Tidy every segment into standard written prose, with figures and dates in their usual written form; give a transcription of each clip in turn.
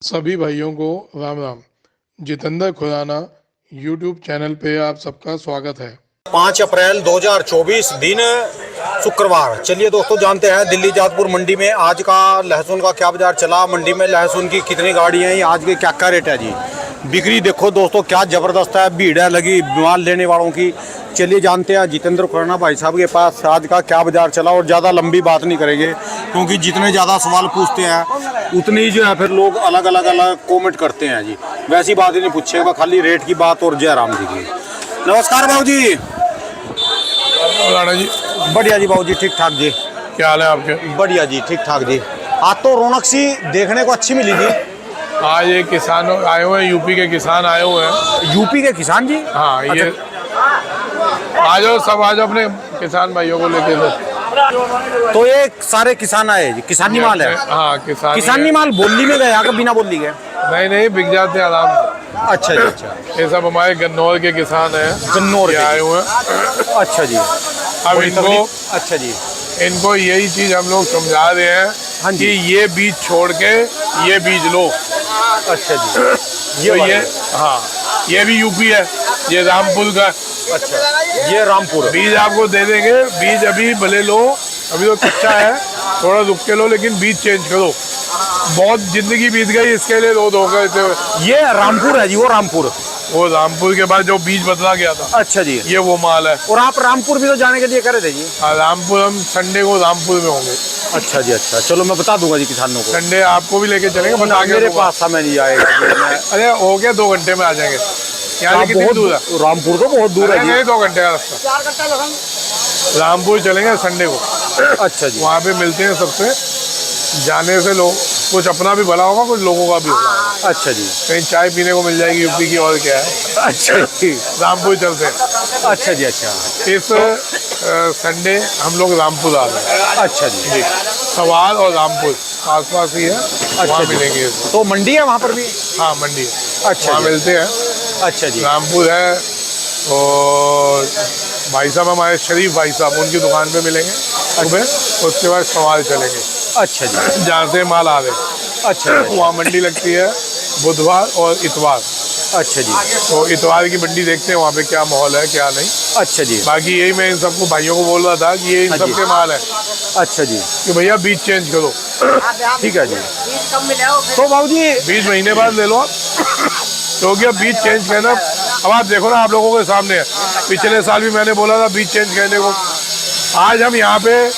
सभी भाइयों को राम राम। जितेंद्र खुराना यूट्यूब चैनल पे आप सबका स्वागत है। 5 अप्रैल 2024 दिन शुक्रवार। चलिए दोस्तों, जानते हैं दिल्ली जादपुर मंडी में आज का लहसुन का क्या बाजार चला, मंडी में लहसुन की कितनी गाड़ी हैं, आज के क्या क्या रेट है जी। बिक्री देखो दोस्तों क्या ज़बरदस्त है, भीड़ है लगी माल लेने वालों की। चलिए जानते हैं जितेंद्र खुराना भाई साहब के पास आज का क्या बाजार चला। और ज़्यादा लंबी बात नहीं करेंगे क्योंकि जितने ज़्यादा सवाल पूछते हैं उतनी जो है फिर लोग अलग अलग कॉमेंट करते हैं जी। वैसी बात ही नहीं पूछेगा, खाली रेट की बात और जय राम जी की। नमस्कार बाबू जी। राणा जी बढ़िया जी बाबू जी, ठीक ठाक जी। क्या हाल है आपके? बढ़िया जी, ठीक ठाक जी। आज तो रौनक सी देखने को अच्छी मिली जी। आज ये किसान आए हुए हैं, यूपी के किसान आए हुए हैं। यूपी के किसान जी? हाँ, ये अच्छा। आ जाओ सब, आ जाओ अपने किसान भाइयों को लेके। तो ये सारे किसान आए जी, किसानी माल है? हाँ, किसानी माल बोली में गया कि बिना बोली गए? नहीं, बिक जाते हैं आराम से। अच्छा जी, अच्छा। ये सब हमारे गन्नौर के किसान हैं, गन्नौर के आए हुए हैं। अच्छा जी। अब इनको, अच्छा जी, इनको यही चीज हम लोग समझा रहे हैं। हाँ जी। कि ये बीज छोड़ के ये बीज लो। अच्छा जी। ये हाँ, ये भी यूपी है, ये रामपुर का। अच्छा, ये रामपुर बीज आपको दे देंगे। बीज अभी भले लो, अभी तो कच्चा है, थोड़ा रुक के लो, लेकिन बीज चेंज करो। बहुत जिंदगी बीत गई इसके लिए रो धोखा देते हुए। ये रामपुर है जी, वो रामपुर के बाद जो बीज बदला गया था। अच्छा जी, ये वो माल है। और आप रामपुर भी तो जाने के लिए करे थे जी? हाँ, रामपुर हम संडे को रामपुर में होंगे। अच्छा जी, अच्छा। चलो मैं बता दूंगा जी किसानों को। संडे आपको भी लेके चलेंगे, बस आगे मेरे पास समय नहीं आएगा। अरे हो गया, 2 घंटे में आ जाएंगे। यहाँ से कितनी दूर है? रामपुर तो बहुत दूर है जी। नहीं, 2 घंटे का रास्ता। रामपुर चलेंगे संडे को। अच्छा जी। वहाँ पे मिलते हैं सबसे। जाने से लोग कुछ अपना भी भला होगा, कुछ लोगों का भी होगा। अच्छा जी। कहीं चाय पीने को मिल जाएगी यूपी की, और क्या है। अच्छा जी। रामपुर चलते हैं। अच्छा जी, अच्छा। इस संडे हम लोग रामपुर आ रहे हैं। अच्छा जी। सवाल और रामपुर आसपास ही है। अच्छा, वहाँ मिलेंगे। तो मंडी है वहाँ पर भी? हाँ, मंडी है। अच्छा, वहाँ मिलते हैं। अच्छा जी। रामपुर है। और भाई साहब हमारे शरीफ भाई साहब, उनकी दुकान पे मिलेंगे सुबह। उसके बाद सवाल चलेंगे। अच्छा जी। जहाँ से माल आ रहे। अच्छा। वहाँ मंडी लगती है बुधवार और इतवार। अच्छा जी। तो इतवार की मंडी देखते हैं वहाँ पे क्या माहौल है क्या नहीं। अच्छा जी। बाकी यही मैं इन सबको भाइयों को बोल रहा था कि ये इन सब के माल है। अच्छा जी। कि भैया बीज चेंज करो। ठीक है जी। तो बाबू जी बीज महीने बाद ले लो आप, क्योंकि अब बीज चेंज करना। अब आप देखो ना, आप लोगों के सामने है। पिछले साल भी मैंने बोला था बीज चेंज करने को। आज हम यहाँ पे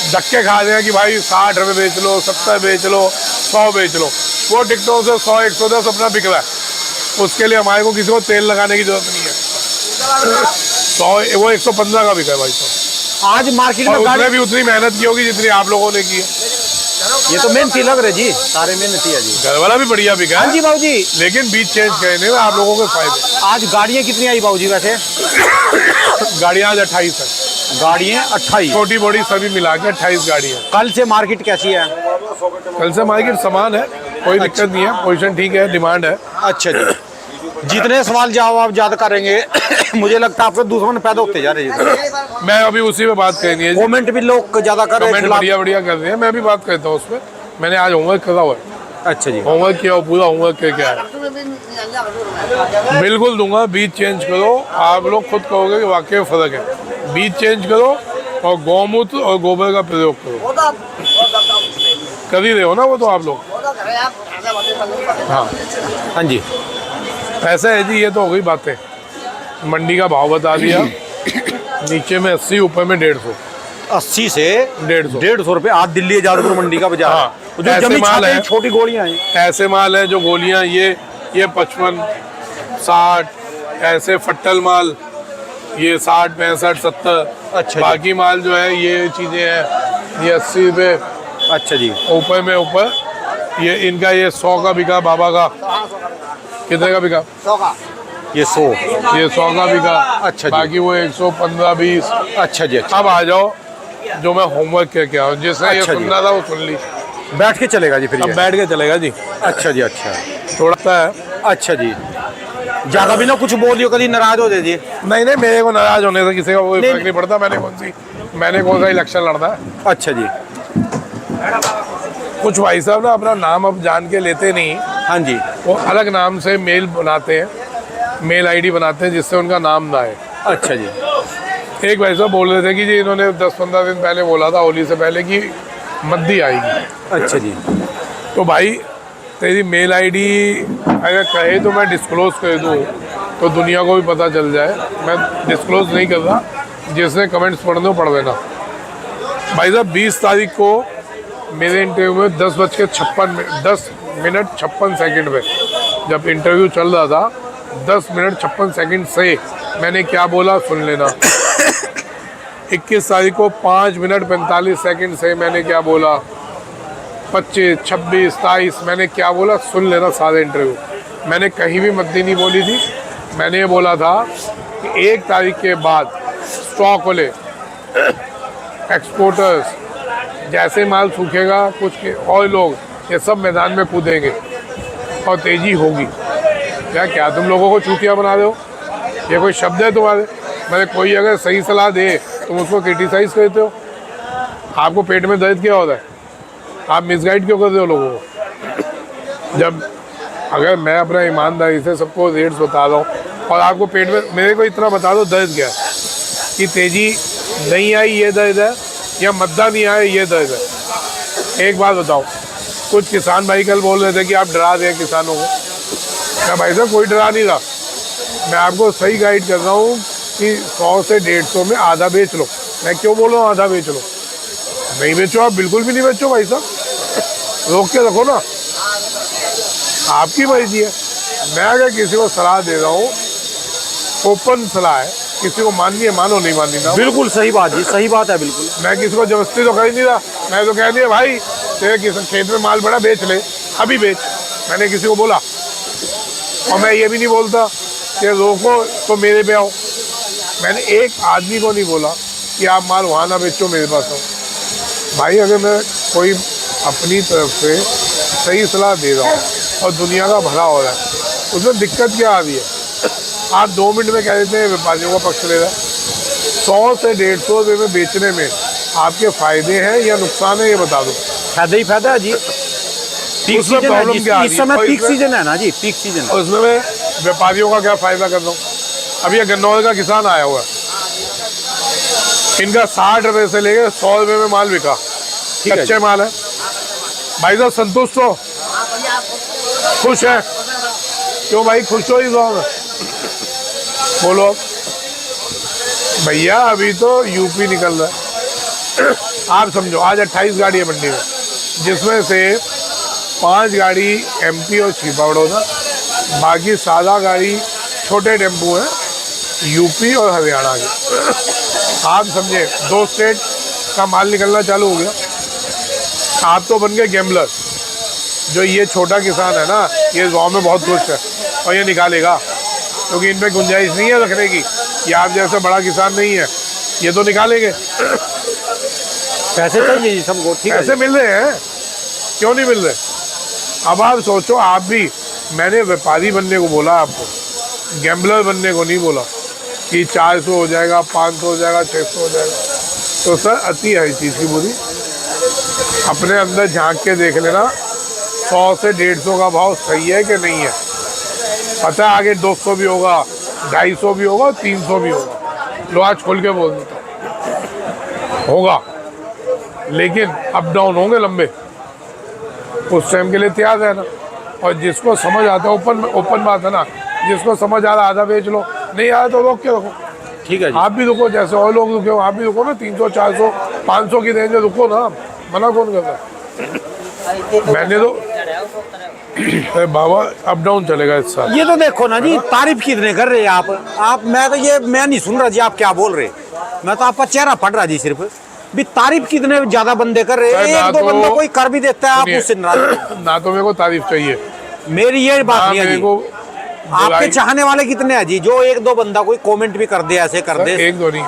धक्के खा रहे हैं कि भाई 60 रुपये बेच लो, 70 बेच लो, 100 बेच लो। वो टिकटों से 100, 110 अपना बिक रहा है। उसके लिए हमारे को किसी को तेल लगाने की जरूरत नहीं है। 100 वो 115 का बिका है भाई साहब। आज मार्केट में उसने भी उतनी मेहनत की होगी जितनी आप लोगों ने की है। ये तो मेहनती लग रहे जी, सारे मेहनती है जी। घर वाला भी बढ़िया बिका है। हाँ जी बाबू जी। लेकिन बीज चेंज करने में आप लोगों के फायदे। आज गाड़ियाँ कितनी आई बाबू जी वैसे? गाड़ियाँ आज 28 है। गाड़ियाँ 28, छोटी बड़ी सभी मिला के 28 गाड़ियाँ। कल से मार्केट कैसी है? कल से मार्केट समान है, कोई दिक्कत नहीं है। पोजीशन ठीक है, डिमांड है। अच्छा जी। जितने सवाल जवाब ज्यादा करेंगे मुझे लगता है आपके दुश्मन पैदा होते जा रहे हैं। मैं अभी उसी पे बात करनी है। कमेंट भी लोग ज्यादा कर रहे हैं, बढ़िया बढ़िया कर रहे हैं। मैं भी बात करता हूँ उसमें। मैंने आज होमवर्क करा हुआ है। अच्छा जी। होमवर्क किया, पूरा होमवर्क क्या है बिल्कुल दूंगा। बीज चेंज करो, आप लोग खुद कहोगे कि वाकई फर्क है। बीज चेंज करो और गौमूत्र और गोबर का प्रयोग करो। कर ही रहे हो ना वो तो आप लोग। हाँ हाँ जी। ऐसा है जी, ये तो हो गई बातें। मंडी का भाव बता दिया। नीचे में 80, ऊपर में 150। 80 से 150 रुपए आज दिल्ली जादपुर मंडी का बाजार। हाँ, जो ऐसे माल है, छोटी गोलियां हैं। ऐसे माल है जो गोलियां, ये 55, 60। ऐसे फट्टल माल ये 60, 65, 70। अच्छा। बाकी माल जो है ये चीजें हैं, ये 80 रुपये। अच्छा जी। ऊपर में ऊपर ये इनका ये 100 का बिका। बाबा का कितने का बिका? 100 का। ये 100 का बिका। अच्छा जी। बाकी वो 115, 20। अच्छा जी, अच्छा। अब आ जाओ जो मैं होमवर्क क्या हूँ, जिसने ये अच्छा जी। सुनना था वो सुन ली। बैठ के चलेगा जी फिर अब ये? बैठ के चलेगा जी। अच्छा जी, अच्छा। थोड़ा सा है। अच्छा जी। ज्यादा भी ना कुछ बोलियो, कभी नाराज हो जी। नहीं, मेरे को नाराज होने से किसी का कोई नहीं, फर्क नहीं पड़ता। मैंने कौन सा इलेक्शन लड़ता है। अच्छा जी। कुछ भाई साहब ना अपना नाम अब जान के लेते नहीं, हाँ जी। वो अलग नाम से मेल बनाते हैं, मेल आईडी बनाते हैं जिससे उनका नाम ना आए। अच्छा जी। एक भाई साहब बोल रहे थे कि जी इन्होंने 10-15 दिन पहले बोला था होली से पहले कि मद्दी आएगी। अच्छा जी। तो भाई तेरी मेल आईडी अगर कहे तो मैं डिस्क्लोज कर दूँ तो दुनिया को भी पता चल जाए। मैं डिस्क्लोज नहीं कर रहा, जिसने कमेंट्स पढ़ने पढ़ लेना। भाई साहब 20 तारीख को मेरे इंटरव्यू में 10 मिनट 56 सेकंड पे जब इंटरव्यू चल रहा था, 10 मिनट 56 सेकंड से मैंने क्या बोला सुन लेना। 21 तारीख को 5 मिनट 45 सेकंड से मैंने क्या बोला, 25, 26, 23 मैंने क्या बोला सुन लेना सारे इंटरव्यू। मैंने कहीं भी मद्दी नहीं बोली थी। मैंने ये बोला था कि 1 तारीख के बाद स्टॉक वाले एक्सपोर्टर्स जैसे माल सूखेगा कुछ के और लोग ये सब मैदान में कूदेंगे और तेज़ी होगी। क्या तुम लोगों को चूतिया बना रहे हो? ये कोई शब्द है तुम्हारे? मैंने कोई अगर सही सलाह दे तुम उसको क्रिटिसाइज करते हो। आपको पेट में दर्द क्या होता है? आप मिसगाइड क्यों कर रहे हो लोगों को? जब अगर मैं अपना ईमानदारी से सबको रेट्स बता रहा हूँ और आपको पेट में, मेरे को इतना बता दो दर्द क्या है कि तेज़ी नहीं आई ये दर्द है या मद्दा नहीं आया ये दर्द है। एक बात बताओ, कुछ किसान भाई कल बोल रहे थे कि आप डरा रहे हैं किसानों को। क्या भाई साहब कोई डरा नहीं रहा, मैं आपको सही गाइड कर रहा हूँ कि 100 से 150 में आधा बेच लो। मैं क्यों बोल रहा हूँ आधा बेच लो? नहीं बेचो, आप बिल्कुल भी नहीं बेचो भाई साहब, रोक के रखो ना, आपकी मर्जी है। मैं अगर किसी को सलाह दे रहा हूँ, ओपन सलाह है, किसी को माननी है मानो, नहीं माननी ना। बिल्कुल सही बात जी, सही बात है बिल्कुल। मैं किसी को जबरदस्ती तो कर ही नहीं रहा। मैं तो कह दिया भाई तेरे किसी खेत में माल बड़ा बेच ले, अभी बेच। मैंने किसी को बोला, और मैं ये भी नहीं बोलता कि रोको तो मेरे पे आओ। मैंने एक आदमी को नहीं बोला कि आप माल वहाँ ना बेचो मेरे पास आओ। भाई अगर मैं कोई अपनी तरफ से सही सलाह दे रहा हूँ और दुनिया का भला हो रहा है, उसमें दिक्कत क्या आ रही है? आप 2 मिनट में कह देते हैं व्यापारियों का पक्ष ले रहा है। 100 से 150 रुपये में बेचने में आपके फायदे हैं या नुकसान है, ये बता दो। फायदा ही फायदा है जी। पीक सीजन है जी, इस समय पीक सीजन है ना जी, पीक सीजन। और उसमें मैं व्यापारियों का क्या फायदा कर रहा हूँ? अभी ये गन्नौर का किसान आया हुआ है, इनका 60 रुपये से लेकर 100 रुपये में माल बिका, कच्चे माल है। भाई साहब संतुष्ट हो, खुश है? क्यों भाई खुश हो? इस गाँव में बोलो भैया, अभी तो यूपी निकल रहा है। आप समझो आज 28 गाड़ी है मंडी में, जिसमें से 5 गाड़ी एमपी और छिपा बड़ौदा, बाकी सादा गाड़ी छोटे टेम्पू हैं यूपी और हरियाणा के। आप समझे 2 स्टेट का माल निकलना चालू हो गया। आप तो बन गए गैम्बलर। जो ये छोटा किसान है ना, ये गाँव में बहुत खुश है और ये निकालेगा, क्योंकि इनमें गुंजाइश नहीं है रखने की। ये आप जैसा बड़ा किसान नहीं है, ये तो निकालेंगे। पैसे चाहिए सबको, ठीक है, पैसे मिल रहे हैं, क्यों नहीं मिल रहे? अब आप सोचो, आप भी, मैंने व्यापारी बनने को बोला आपको, गैम्बलर बनने को नहीं बोला कि 400 हो जाएगा, 500 हो जाएगा, 600 हो जाएगा। तो सर अति है इस चीज़ की बुरी। अपने अंदर झांक के देख लेना 100 से 150 का भाव सही है कि नहीं है। पता है आगे 200 भी होगा, 250 भी होगा, 300 भी होगा। लो आज खोल के बोल देता हूँ, होगा, लेकिन अप डाउन होंगे लंबे। उस टाइम के लिए तैयार रहना। और जिसको समझ आता है, ओपन बात है ना, जिसको समझ आ रहा आधा बेच लो, नहीं आया तो रोक के रखो। ठीक है जी। आप भी रुको, जैसे और लोग रुके हो आप भी रुको ना। 300, 400, 500 की रेंज में रुको ना, मना कौन करता? मैंने तो अरे बाबा अप डाउन चलेगा इस साल। ये तो देखो ना जी, तारीफ कितने कर रहे हैं आप। मैं तो ये मैं नहीं सुन रहा जी आप क्या बोल रहे। मैं तो आपका चेहरा पढ़ रहा जी सिर्फ भी। तारीफ कितने ज्यादा बंदे कर रहे हैं, 1-2 बंदा कोई कर भी देता है, आप उससे नाराज ना। तो मेरे को तारीफ चाहिए, मेरी ये बात नहीं है जी। आपके चाहने वाले कितने हैं जी, जो 1-2 बंदा कोई कमेंट भी कर दे, ऐसे कर दे। 1-2 नहीं,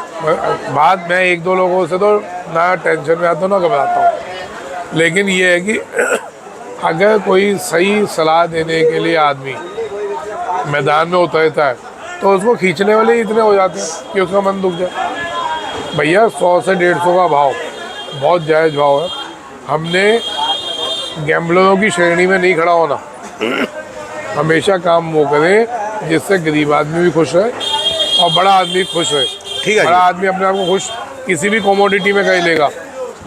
बात मैं 1-2 लोगों से तो ना टेंशन में आता हूँ ना घबराता हूँ। लेकिन ये है कि अगर कोई सही सलाह देने के लिए आदमी मैदान में उतरता है तो उसको खींचने वाले ही इतने हो जाते हैं कि उसका मन दुख जाए। भैया 100 से 150 का भाव बहुत जायज़ भाव है। हमने गैम्बलरों की श्रेणी में नहीं खड़ा होना। हमेशा काम वो करें जिससे गरीब आदमी भी खुश रहे और बड़ा आदमी खुश रहे। ठीक है बड़ा जी। आदमी अपने आप को खुश किसी भी कमोडिटी में कहीं लेगा,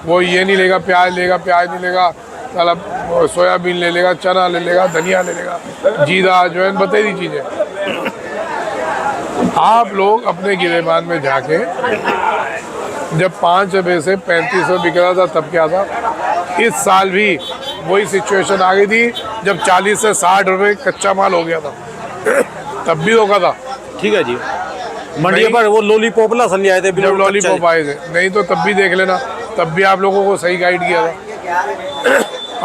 वो ये नहीं लेगा प्याज नहीं लेगा, मतलब सोयाबीन ले लेगा, चना ले लेगा, धनिया ले लेगा, जीरा अजवाइन बतेरी चीज़ें। आप लोग अपने गिरेबान में जाके, जब 5 रुपये से 35 रुपये बिक रहा था तब क्या था? इस साल भी वही सिचुएशन आ गई थी जब 40 से 60 रुपये कच्चा माल हो गया था। तब भी रोका था। ठीक है जी। मंडी पर वो लॉलीपॉप लसन आए थे, जब लॉलीपॉप आए थे, नहीं तो तब भी देख लेना, तब भी आप लोगों को सही गाइड किया था।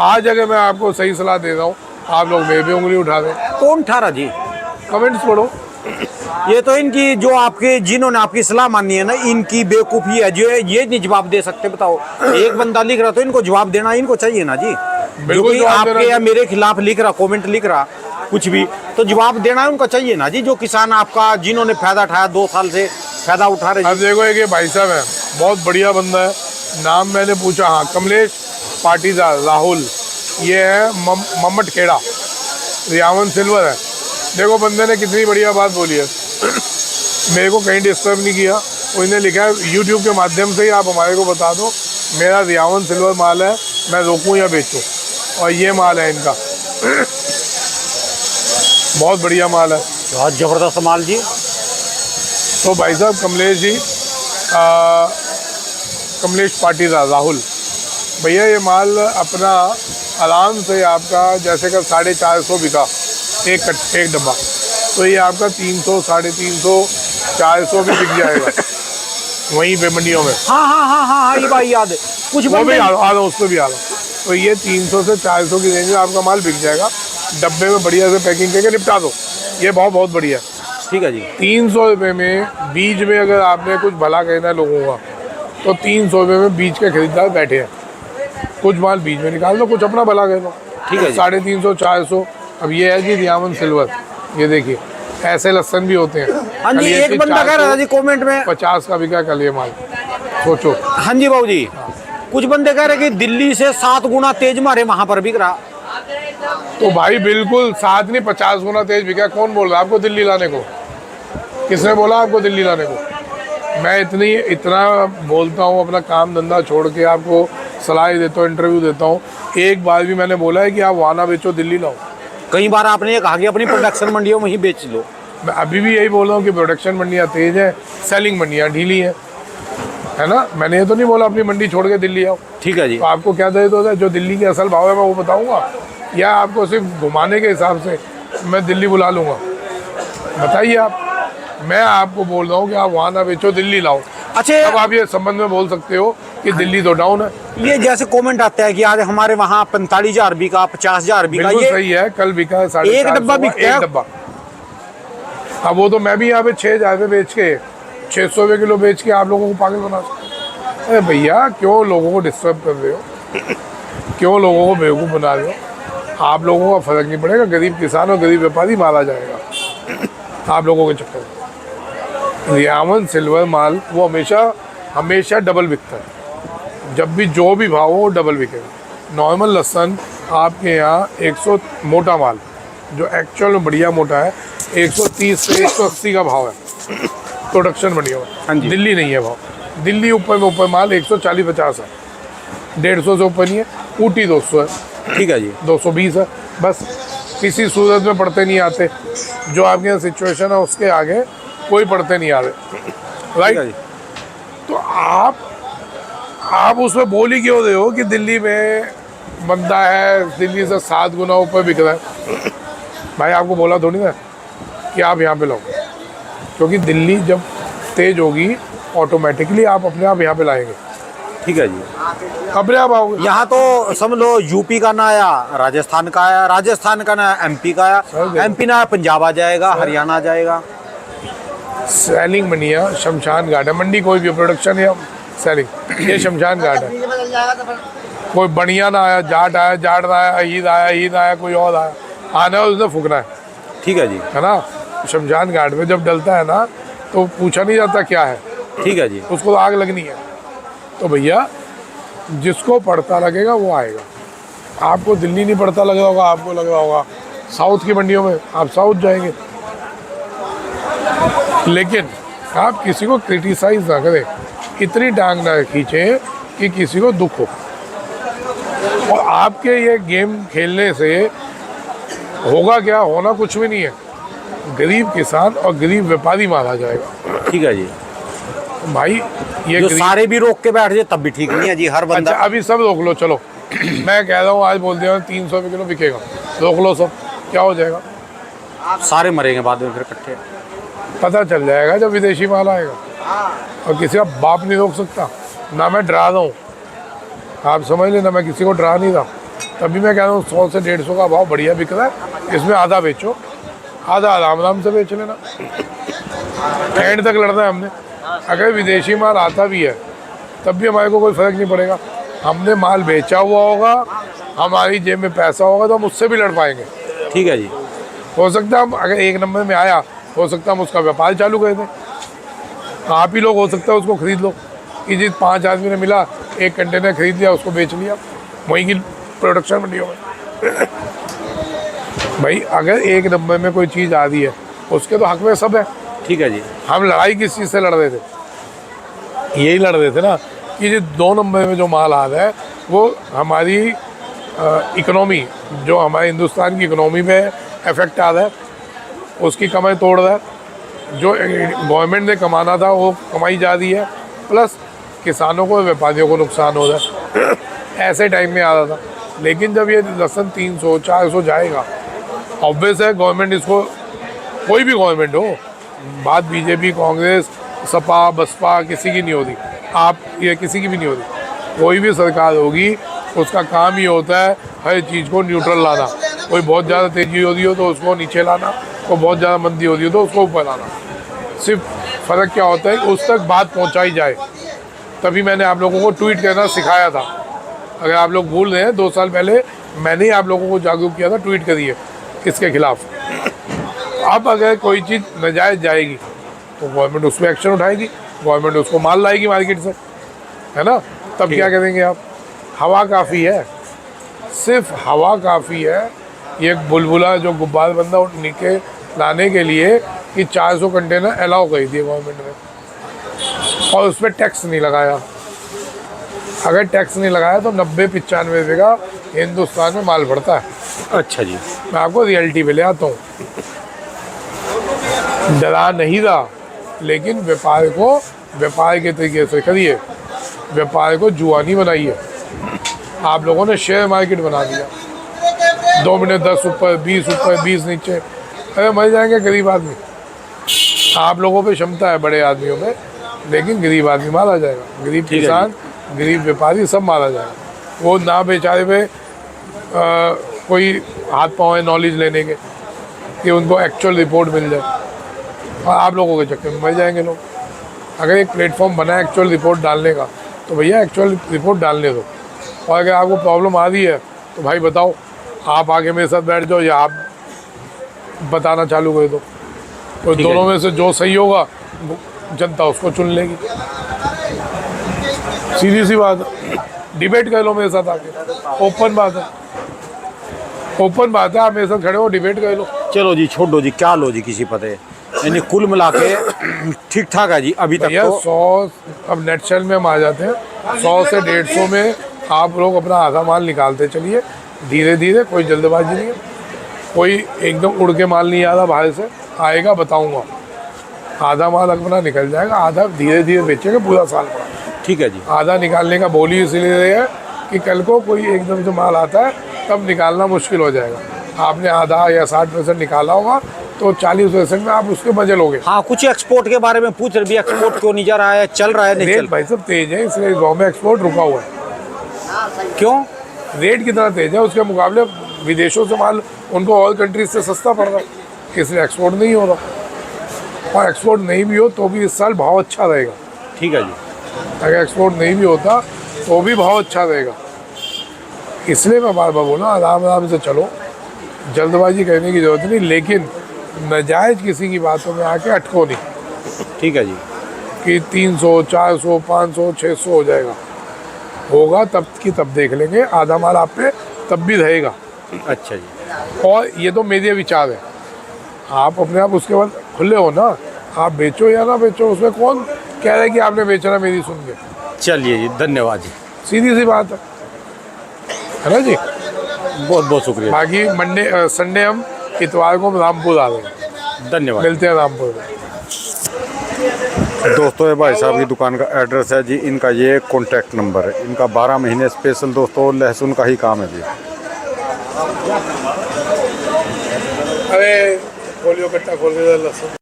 आज अगर मैं आपको सही सलाह दे रहा हूँ, आप लोग मेरे भी उंगली उठा दें। कौन ठारा जी? कमेंट्स पढ़ो। ये तो इनकी जो आपके जिन्होंने आपकी सलाह मानी है ना, इनकी बेवकूफ़ी है जो ये नहीं जवाब दे सकते। बताओ, एक बंदा लिख रहा तो इनको जवाब देना इनको चाहिए ना जी। जो कोई आपके या मेरे खिलाफ लिख रहा, कमेंट लिख रहा कुछ भी, तो जवाब देना उनको चाहिए ना जी। जो किसान आपका जिन्होंने फायदा उठाया 2 साल से फायदा उठा रहे। अब देखो, एक ये भाई साहब है, बहुत बढ़िया बंदा है। नाम मैंने पूछा, हाँ, कमलेश पाटीदार राहुल, ये है मम्मट खेड़ा, रियावन सिल्वर है। देखो बंदे ने कितनी बढ़िया बात बोली है। मेरे को कहीं डिस्टर्ब नहीं किया। उन्हें लिखा है यूट्यूब के माध्यम से ही आप हमारे को बता दो मेरा रियावन सिल्वर माल है, मैं रोकूं या बेचूं, और ये माल है इनका। बहुत बढ़िया माल है, बहुत ज़बरदस्त माल जी। तो भाई साहब कमलेश जी, कमलेश पाटीदार राहुल भैया, ये माल अपना आराम से आपका जैसे का 450 बिका एक डब्बा, तो ये आपका 300, 350, 400 भी बिक जाएगा वहीं पे मंडियों में। हाँ, ये भाई याद है कुछ वो भी आ रहा हूँ, उसको भी आ रहा हूँ। तो ये 300 से 400 की रेंज में आपका माल बिक जाएगा। डब्बे में बढ़िया से पैकिंग करके निपटा दो, ये बहुत बढ़िया। ठीक है जी। 300 रुपये में बीज में अगर आपने कुछ भला कहना है लोगों का, तो 300 रुपये में बीज के खरीदार बैठे हैं। कुछ माल बीज में निकाल दो, कुछ अपना भला कह दो। ठीक है जी। 350, 400। अब ये है जी रियावन सिल्वर, ये देखिए ऐसे लहसन भी होते हैं। हाँ जी, एक बंदा कह रहा था जी कमेंट में 50 का बिका कल ये माल, सोचो। हाँ जी बाबू जी, कुछ बंदे कह रहे कि दिल्ली से 7 गुना तेज मारे वहां पर बिक रहा। तो भाई बिल्कुल 7 नहीं 50 गुना तेज बिका। कौन बोल रहा है आपको दिल्ली लाने को? किसने बोला आपको दिल्ली लाने को? मैं इतना बोलता हूँ, अपना काम धंधा छोड़ के आपको सलाह देता हूँ, इंटरव्यू देता हूँ। एक बार भी मैंने बोला है कि आप वहाँ ना बेचो, दिल्ली लाओ। कई बार आपने ये कहा कि अपनी प्रोडक्शन मंडियों में ही बेच लो। मैं अभी भी यही बोल रहा हूँ कि प्रोडक्शन मंडियाँ तेज है, सेलिंग मंडियाँ ढीली है ना। मैंने ये तो नहीं बोला अपनी मंडी छोड़ के दिल्ली आओ। ठीक है जी। तो आपको क्या दे दो, जो दिल्ली के असल भाव है मैं वो बताऊँगा, या आपको सिर्फ घुमाने के हिसाब से मैं दिल्ली बुला लूँगा? बताइए आप। मैं आपको बोल रहा हूँ कि आप वहाँ ना बेचो, दिल्ली लाओ। अच्छा, अब आप ये संबंध में बोल सकते हो कि दिल्ली तो डाउन है। ये जैसे कमेंट आता है कि आज हमारे वहाँ 45,000 बिका, 50,000 बिका, बिल्कुल ये सही है। कल बिका है 450, एक डब्बा बिकता है। एक डब्बा। अब वो तो मैं भी यहाँ पे 6,000 रुपये बेच के 600 रुपये किलो बेच के आप लोगों को पागल बना सकते। अरे भैया, क्यों लोगों को डिस्टर्ब कर रहे हो? क्यों लोगों को बेवकूफ़ बना रहे हो? आप लोगों का फर्क नहीं पड़ेगा। गरीब किसान और गरीब व्यापारी मारा जाएगा आप लोगों के चक्कर में। रियावन सिल्वर माल वो हमेशा डबल बिकता है। जब भी जो भी भाव हो वो डबल बिकेगा। नॉर्मल लहसन आपके यहाँ 100 मोटा माल जो एक्चुअल में बढ़िया मोटा है 130 से 180 का भाव है प्रोडक्शन मंडियों हाँ में। जी। दिल्ली नहीं है भाव। दिल्ली ऊपर में ऊपर माल 140-50 है, 150 से ऊपर नहीं है। ऊटी 200 है। ठीक है जी। 220 है। बस किसी सूरत में पढ़ते नहीं आते। जो आपके यहाँ सिचुएशन है उसके आगे कोई पढ़ते नहीं आ रहे, राइट? तो आप उसमें बोल ही क्यों रहे हो कि दिल्ली में बंदा है, दिल्ली से 7 गुना ऊपर बिक रहा है? भाई आपको बोला थोड़ी ना कि आप यहाँ पे लाओ, क्योंकि दिल्ली जब तेज होगी ऑटोमेटिकली आप अपने आप यहाँ पे लाएंगे। ठीक है जी। अपने आप आओगे। यहाँ तो समझ लो यूपी का ना आया, राजस्थान का आया, राजस्थान का ना एमपी का आया, एमपी ना पंजाब आ जाएगा, हरियाणा आ जाएगा। सेलिंग मंडियाँ शमशान घाट है। मंडी कोई भी प्रोडक्शन या सेलिंग, ये शमशान घाट है। कोई बढ़िया ना आया, जाट आया, जाट ना आया, ईद आया, कोई और आया, आना है उसने फूकना है। ठीक है जी। है ना। शमशान घाट में जब डलता है ना तो पूछा नहीं जाता क्या है। ठीक है जी। उसको तो आग लगनी है। तो भैया जिसको पड़ता लगेगा वो आएगा। आपको दिल्ली नहीं पड़ता लग रहा होगा, आपको लग रहा होगा साउथ की मंडियों में, आप साउथ जाएंगे। लेकिन आप किसी को क्रिटिसाइज ना करें, इतनी टांग ना खींचें कि किसी को दुख हो। और आपके ये गेम खेलने से होगा क्या, होना कुछ भी नहीं है। गरीब किसान और गरीब व्यापारी मारा जाएगा। ठीक है जी। भाई ये जो सारे भी रोक के बैठ जाए तब भी ठीक नहीं है जी, हर बंदा। अच्छा अभी सब रोक लो, चलो मैं कह रहा हूँ आज बोल दिया 300 रुपये किलो बिकेगा, रोक लो सब, क्या हो जाएगा? सारे मरेंगे बाद में फिर इकट्ठे। पता चल जाएगा जब विदेशी माल आएगा। और किसी का बाप नहीं रोक सकता, ना मैं डरा रहा हूँ, आप समझ लेना, मैं किसी को डरा नहीं रहा। तभी मैं कह रहा हूँ 100 से 150 का भाव बढ़िया बिक रहा है, इसमें आधा बेचो, आधा आराम आराम से बेच लेना। एंड तक लड़ना है हमने। अगर विदेशी माल आता भी है तब भी हमारे को कोई फ़र्क नहीं पड़ेगा। हमने माल बेचा हुआ होगा, हमारी जेब में पैसा होगा, तो हम उससे भी लड़ पाएंगे। ठीक है जी। हो सकता है हम अगर 1 नंबर में आया, हो सकता है हम उसका व्यापार चालू कर दें। आप ही लोग हो सकता है उसको खरीद लो कि जी 5 आदमी ने मिला, 1 कंटेनर खरीद लिया, उसको बेच लिया वहीं की प्रोडक्शन मंडियों में। भाई अगर 1 नंबर में कोई चीज़ आ रही है उसके तो हक में सब है। ठीक है जी। हम लड़ाई किस चीज़ से लड़ रहे थे? यही लड़ रहे थे ना कि जो 2 नंबर में जो माल आ रहा है वो हमारी इकोनॉमी, जो हमारे हिंदुस्तान की इकोनॉमी में इफेक्ट आ रहा है, उसकी कमाई तोड़ रहा है। जो गवर्नमेंट ने कमाना था वो कमाई जा रही है, प्लस किसानों को, व्यापारियों को नुकसान हो रहा है। ऐसे टाइम में आ रहा था। लेकिन जब ये लहसुन 300 400 जाएगा, ऑब्वियस है गवर्नमेंट इसको, कोई भी गवर्नमेंट हो, बात बीजेपी, कांग्रेस, सपा, बसपा किसी की नहीं होती, आप ये किसी की भी नहीं होती, कोई भी सरकार होगी उसका काम ही होता है हर चीज़ को न्यूट्रल लाना। कोई बहुत ज़्यादा तेज़ी हो रही हो तो उसको नीचे लाना, कोई बहुत ज़्यादा मंदी हो रही हो तो उसको ऊपर लाना। सिर्फ फ़र्क क्या होता है, उस तक बात पहुंचाई जाए। तभी मैंने आप लोगों को ट्वीट करना सिखाया था। अगर आप लोग भूल रहे हैं, 2 साल पहले मैंने ही आप लोगों को जागरूक किया था, ट्वीट करिए इसके खिलाफ। अब अगर कोई चीज़ नाजायज़ जाएगी तो गवर्नमेंट उस पर एक्शन उठाएगी, गवर्नमेंट उसको माल लाएगी मार्केट से, है ना? तब क्या करेंगे आप? हवा काफ़ी है, सिर्फ हवा काफ़ी है। ये एक बुलबुला जो गुब्बार बंदा निके लाने के लिए कि 400 कंटेनर अलाउ कर दिए गवर्नमेंट ने, और उस पर टैक्स नहीं लगाया। अगर टैक्स नहीं लगाया तो 90-95 रुपये का हिंदुस्तान में माल बढ़ता है। अच्छा जी। मैं आपको रियलिटी पे ले आता हूँ, डरा नहीं रहा, लेकिन व्यापार को व्यापार के तरीके से करिए, व्यापार को जुआ नहीं बनाइए। आप लोगों ने शेयर मार्केट बना दिया, 2 मिनट 10 ऊपर 20 नीचे, अरे मर जाएंगे गरीब आदमी। आप लोगों पे क्षमता है बड़े आदमियों में, लेकिन गरीब आदमी मारा जाएगा, गरीब किसान, गरीब व्यापारी सब मारा जाएगा। वो ना बेचारे पे कोई हाथ पाँव है नॉलेज लेने के कि उनको एक्चुअल रिपोर्ट मिल जाए, और आप लोगों के चक्कर में मर जाएंगे लोग। अगर एक प्लेटफॉर्म बना है एक्चुअल रिपोर्ट डालने का, तो भैया एक्चुअल रिपोर्ट डालने दो। और अगर आपको प्रॉब्लम आ रही है तो भाई बताओ, आप आगे मेरे साथ बैठ जाओ या आप बताना चालू कर दो, तो दोनों में से जो सही होगा जनता उसको चुन लेगी। सीधी सी बात है, डिबेट कर लो मेरे साथ आके, ओपन बात है, ओपन बात है। आप मेरे साथ खड़े हो, डिबेट कर लो। चलो जी, छोड़ो जी, क्या लो जी किसी पते, यानी कुल मिला के ठीक ठाक है जी अभी तक तो। 100 अब नेट सेल में हम आ जाते हैं, 100 से 150 में आप लोग अपना आधा माल निकालते चलिए, धीरे धीरे, कोई जल्दबाजी नहीं है, कोई एकदम उड़ के माल नहीं आ रहा बाहर से, आएगा बताऊंगा, आधा माल अपना निकल जाएगा, आधा धीरे धीरे बेचेंगे पूरा साल का। ठीक है जी। आधा निकालने का बोली इसलिए है कि कल को कोई एकदम से माल आता है तब निकालना मुश्किल हो जाएगा। आपने आधा या 60% निकाला होगा तो 40% में आप उसके मजे लोगे। हाँ, कुछ एक्सपोर्ट के बारे में पूछ रहे भी, एक्सपोर्ट क्यों नहीं जा रहा है, चल रहा है नहीं चल? भाई सब तेज है, इसलिए गाँव में एक्सपोर्ट रुका हुआ है। क्यों? रेट कितना तेज है, उसके मुकाबले विदेशों से माल उनको और कंट्रीज से सस्ता पड़ रहा है, इसलिए एक्सपोर्ट नहीं हो रहा। और एक्सपोर्ट नहीं भी हो तो भी इस साल भाव अच्छा रहेगा। ठीक है जी। अगर एक्सपोर्ट नहीं भी होता तो भी भाव अच्छा रहेगा, इसलिए मैं बार बार बोला आराम आराम से चलो, जल्दबाजी करने की ज़रूरत नहीं, लेकिन नाजायज़ किसी की बातों में आके अटको नहीं। ठीक है जी। कि 300 400 500 600 हो जाएगा, होगा तब की तब देख लेंगे, आधा माल आप पे तब भी रहेगा। अच्छा जी। और ये तो मेरे विचार है, आप अपने आप उसके बाद खुले हो ना, आप बेचो या ना बेचो, उसमें कौन कह रहा है कि आपने बेचना मेरी सुन के। चलिए जी, धन्यवाद जी, सीधी सी बात है ना जी। बहुत बहुत शुक्रिया, बाकी संडे हम इतवार को हम रामपुर आ रहे हैं, धन्यवाद। मिलते हैं रामपुर में। दोस्तों ये भाई साहब की दुकान का एड्रेस है जी, इनका ये कॉन्टैक्ट नंबर है, इनका 12 महीने स्पेशल दोस्तों लहसुन का ही काम है जी। अरे खोलियो कट्टा खोल के लहसुन